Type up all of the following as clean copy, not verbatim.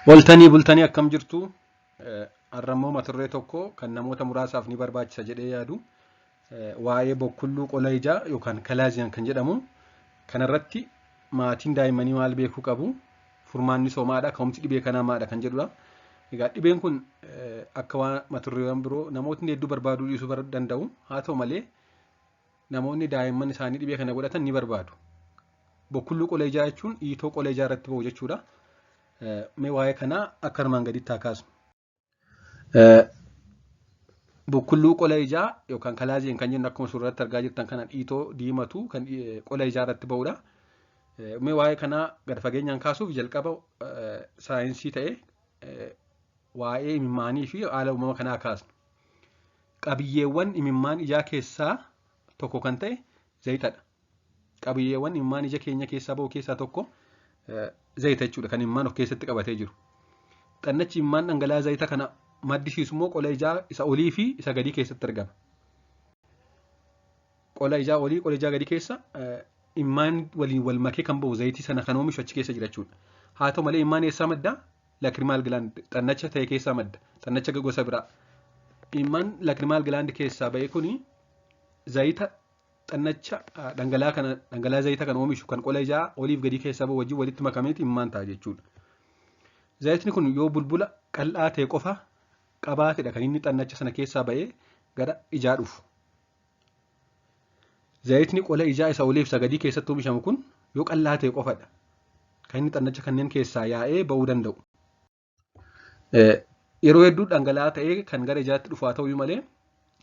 Waltanii bultanii akkam jirtu har'ammoo mata duree tokko kan namoota muraasaaf ni barbaachisa jedhee yaadu waa'ee bokkulluu qola ijaa yookaan kalaaziyan kan jedhamu kanarratti maatiin daa'immanii maal beekuu qabu furmaanni soomaadha ka'umsi dhibee kanaa maadha kan jedhudha. Egaa dhibeen kun akka waan mata dureewwan biroo namootni hedduu barbaaduu dhiisuu danda'u haa ta'u malee namoonni daa'imman isaanii dhibee kana godhatan ni barbaadu. Bokkulluu qola ijaa jechuun dhiitoo qola ijaa irratti ba'u jechuudha. Mee waa'ee kanaa akka armaan gaditti haa kaasnu. Bokkulluu qola ijaa yookaan kalaaziyan kan jennu akkuma suuratti argaa jirtan kana dhiitoo diimatu kan qola ijaa irratti ba'udha. Mee waa'ee kanaa gad fageenyaan kaasuuf jalqaba saayinsii ta'e waa'ee imimmaanii fi haala uumama kanaa kaasnu. Qabiyyeewwan imimmaan ijaa keessaa tokko kan ta'e zayitadha. Qabiyyeewwan imimmaan ija keenya keessaa ba'u keessaa tokko zayita jechuudha kan imimmaan of keessatti qabatee jiru. Xannachi imimmaan dhangala'aa zayita kana maddisiisu immoo qola ijaa isa olii fi isa gadii keessatti argama. Qola ijaa olii, qola ijaa gadii keessa imimmaan waliin wal makee kan ba'u zayitii sana kan oomishu achi keessa jira jechuudha. Haa ta'u malee imimmaan eessaa madda? Laakrimaal gilaand xannacha ta'e keessaa madda. Xannacha gosa biraa. Imimmaan laakrimaal gilaand keessaa ba'e kuni zayita xannacha dhangala'aa zayita kan oomishu kan qola ijaa oliif gadii keessaa ba'u wajjin walitti makameeti imimmaan ta'a jechuudha. Zayitni kun yoo bulbula qal'aa ta'e qofa qabaatedha kan inni xannacha sana keessaa ba'ee gara ijaa dhufu. Zayitni qola ijaa isa oliif isa gadii keessatti oomishamu kun yoo qal'aa ta'e qofadha kan inni xannacha kanneen keessaa yaa'ee ba'uu danda'u. Yeroo hedduu dhangala'aa ta'ee kan gara ijaatti dhufu haa ta'u malee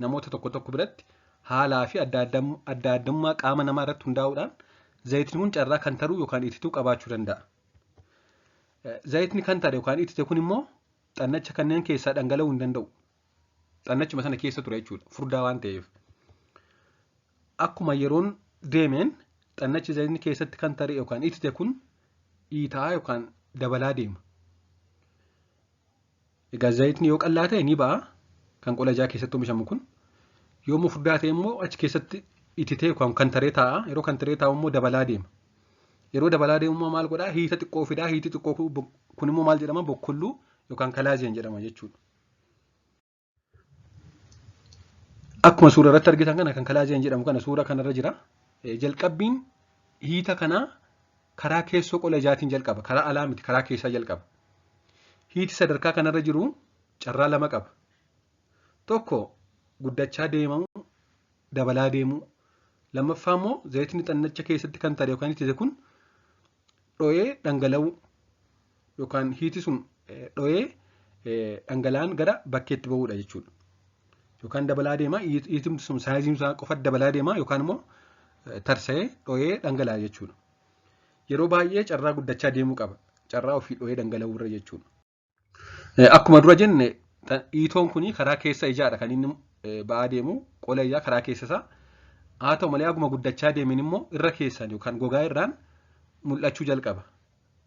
namoota tokko biratti haalaa fi adda addummaa qaama namaa irratti hundaa'uudhaan zayitni kun carraa kan taruu yookaan itituu qabaachuu danda'a. Zayitni kan tare yookaan itite kun immoo xannacha kanneen keessaa dhangala'uu hin danda'u. Xannachuma sana keessa ture jechuudha furdaa waan ta'eef. Akkuma yeroon deemeen xannachi zayitni keessatti kan tare yookaan itite kun dhiitaa yookaan dabalaa deema. Egaa zayitni yoo qal'aa ta'e ni ba'a kan qola ijaa keessatti oomishamu kun. Yommuu furdaa ta'e immoo achi keessatti ititee yookaan kan taree taa'a. Yeroo kan taree taa'u immoo dabalaa deema. Yeroo dabalaa deemu immoo maal godhaa? Hiita xiqqoo fidaa. Hiiti xiqqoo kun immoo maal jedhama? Bokkulluu yookaan kalaaziyan jedhama jechuudha. Akkuma suura irratti argitan kana kan kalaaziyan jedhamu kana suura kanarra jira. Jalqabbiin hiita kanaa karaa keessoo qola ijaatiin jalqaba. Karaa alaa miti karaa keessaa jalqaba. Hiiti sadarkaa kanarra jiru carraa lama qaba. Tokko guddachaa deemamu dabalaa deemuu. Lammaffaa immoo zayitni xannacha keessatti kan tare yookaan itite kun dho'ee dhangala'uu yookaan hiiti sun dho'ee dhangala'aan gara bakkeetti ba'uudha jechuudha. Yookaan dabalaa deemaa hiitimti sun saayiziin isaa qofa dabalaa deemaa yookaan immoo tarsa'ee dho'ee dhangala'a jechuudha. Yeroo baay'ee carraa guddachaa deemuu qaba. Carraa ofii dho'ee dhangala'uu irra jechuudha. Akkuma dura jenne dhiitoon kuni karaa keessa ijaadha kan inni ba'aa deemu qola ijaa karaa keessa isaa. Haa ta'u malee akkuma guddachaa deemen immoo irra keessan yookaan gogaa irraan mul'achuu jalqaba.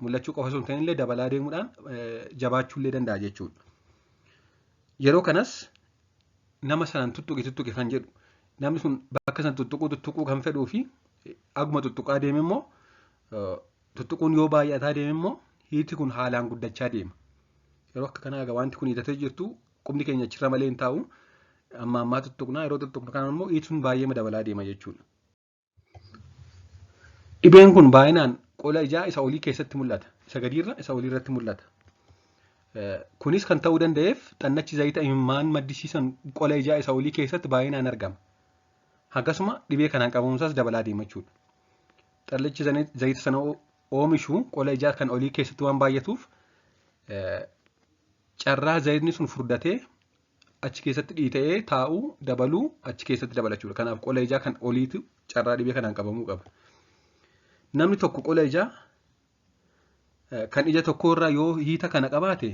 Mul'achuu qofa osoo hin ta'in illee dabalaa deemuudhaan jabaachuu illee danda'a jechuudha. Yeroo kanas nama sanaan tuttuqe kan jedhu namni sun bakka san tuttuquu kan fedhuu fi akkuma tuttuqaa deeme immoo tuttuquun yoo baay'ataa deeme immoo hiiti kun haalaan guddachaa deema. Yeroo akka kanaa wanti kun hiitatee jirtu qubni keenya achirra malee hin taa'u. Amma tuttuqnaa yeroo tuttuqnu kanaan immoo hiiti sun baay'ee dabalaa deema jechuudha. Dhibeen kun baay'inaan qola ijaa isa olii keessatti mul'ata. Isa gadiirra isa olii irratti mul'ata. Kunis kan ta'uu danda'eef xannachi zayita imimmaan maddisiisan qola ijaa isa olii keessatti baay'inaan argama. Akkasuma dhibee kanaan qabamuusaas dabalaa deema jechuudha. Xannachi zayita sana oomishu qola ijaa kan olii keessatti waan baay'atuuf carraa zayitni sun furdatee achi keessatti dhiita'ee taa'uu dabaluu achi keessatti dabalachuudha. Kanaaf qola ijaa kan oliitu carraa dhibee kanaan qabamuu qaba. Namni tokko qola ijaa kan ija tokkorraa yoo hiita kana qabaate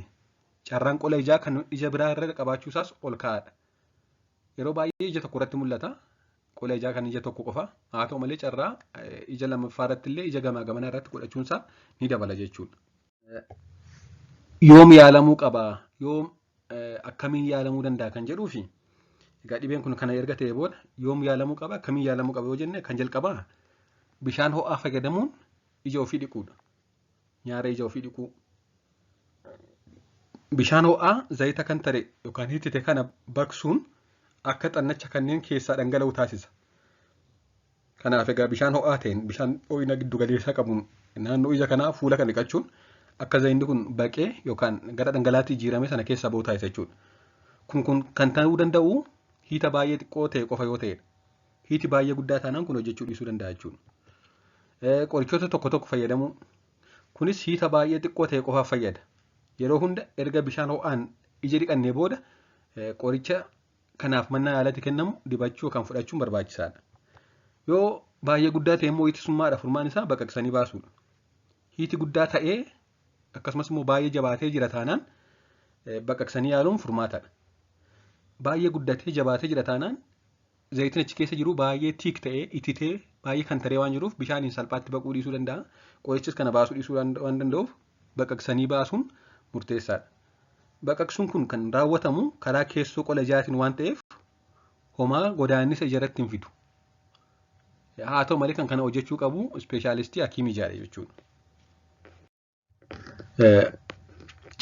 carraan qola ijaa kan ija biraa irra qabaachuusaas ol ka'aadha. Yeroo baay'ee ija tokko irratti mul'ata. Qola ijaa kan ija tokko qofa. Haa ta'u malee carraa ija lammaffaa irratti illee ija gamaa gamanaa irratti godhachuunsaa ni dabala jechuudha. Yoom yaalamuu qaba? Yoom akkamiin yaalamuu danda'a kan jedhuu fi egaa dhibeen kun kana erga ta'e booda yoom yaalamuu qaba? Akkamiin yaalamuu qaba yoo jenne kan jalqabaa bishaan ho'aa fayyadamuun ija ofii dhiquudha. Nyaara ija ofii dhiquu. bishaan ho'aa zayita kan ta'e yookaan hiitite kana baqsuun akka xannacha kanneen keessaa dhangala'u taasisa. Kanaaf egaa bishaan ho'aa ta'een bishaan ho'ina giddu galeessaa qabuun naannoo ija kanaa fuula kan dhiqachuun akka zayinni kun baqee yookaan gara dhangalaatti jijjiirame sana keessaa ba'u taasisa jechuudha. Kun kan ta'uu danda'u hiita baay'ee xiqqoo ta'e qofa yoo ta'edha. Hiiti baay'ee guddaa taanaan kun hojjechuu dhiisuu danda'a jechuudha. Qorichoota tokko tokko fayyadamuu. Kunis hiita baay'ee xiqqoo ta'e qofaaf fayyada. Yeroo hunda erga bishaan ho'aan ija dhiqannee booda qoricha kanaaf mannaa yaalatti kennamu dibachuu yookaan fudhachuun barbaachisaadha. Yoo baay'ee guddaa ta'e immoo ittisummaadha furmaan isaa baqaqsanii baasuudha. Hiiti guddaa ta'ee akkasumas immoo baay'ee jabaatee jira taanaan baqaqsanii yaaluun furmaataadha. Baay'ee guddatee jabaatee jira taanaan zayitiin achi keessa jiru baay'ee tiik ta'ee ititee baay'ee kan taree waan jiruuf bishaaniin salphaatti baquu dhiisuu danda'a. Qorichis kana baasuu dhiisuu waan danda'uuf baqaqsanii baasuun murteessaadha. Baqaqsuun kun kan raawwatamu karaa keessoo qola ijaatiin waan ta'eef homaa godaannisa ijarratti hin fidu. Haa ta'u malee kan kana hojjechuu qabu ispeeshaalistii hakiimii ijaaree jechuudha.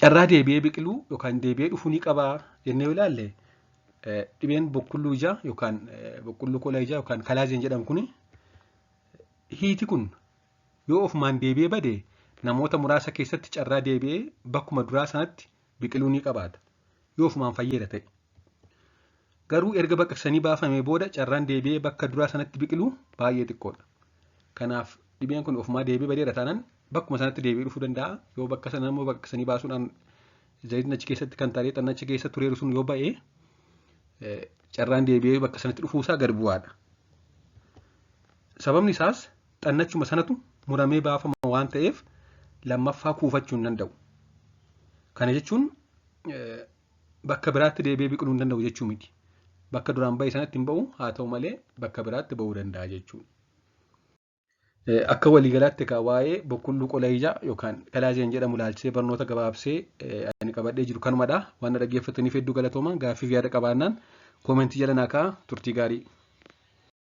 Carraa deebi'ee biqiluu yookaan deebi'ee dhufuu ni qabaa jennee yoo ilaalle dhibeen boqqolloo ijaa yookaan boqqolloo qola ijaa yookaan kalaazeen jedhamu kuni hiiti kun yoo ofumaan deebi'ee bade namoota muraasa keessatti carraa deebi'ee bakkuma duraa sanatti biqiluu ni qabaata yoo ofumaan fayyada ta'e. Garuu erga baqaqsanii baafamee booda carraan deebi'ee bakka duraa sanatti biqiluu baay'ee xiqqoodha. Kanaaf dhibeen kun ofumaa deebi'ee badeera taanaan bakkuma sanatti deebi'ee dhufuu danda'a. Yoo bakka sana immoo baqaqsanii baasuudhaan zayitiin achi keessatti kan taree xannacha keessa tureeru sun yoo ba'ee carraan deebi'ee bakka sanatti dhufuusaa gad bu'aadha. Sababni isaas xannachuma sanatu muramee baafama waan ta'eef lammaffaa kuufachuu hin danda'u. Kana jechuun bakka biraatti deebi'ee biqiluu hin danda'u jechuu miti. Bakka duraan ba'e sanatti hin ba'u haa ta'u malee bakka biraatti ba'uu danda'a jechuudha. Akka waliigalaatti egaa waa'ee boqqolloo qola ijaa yookaan kalaazeen jedhamu ilaalchisee barnoota gabaabsee ani qabadhee jiru kanumadha. Waan dhaggeeffataniif hedduu galatoomaa. Gaaffii fi yaada qabaannaan koomentii jala naa kaa'aa. Turtii gaarii.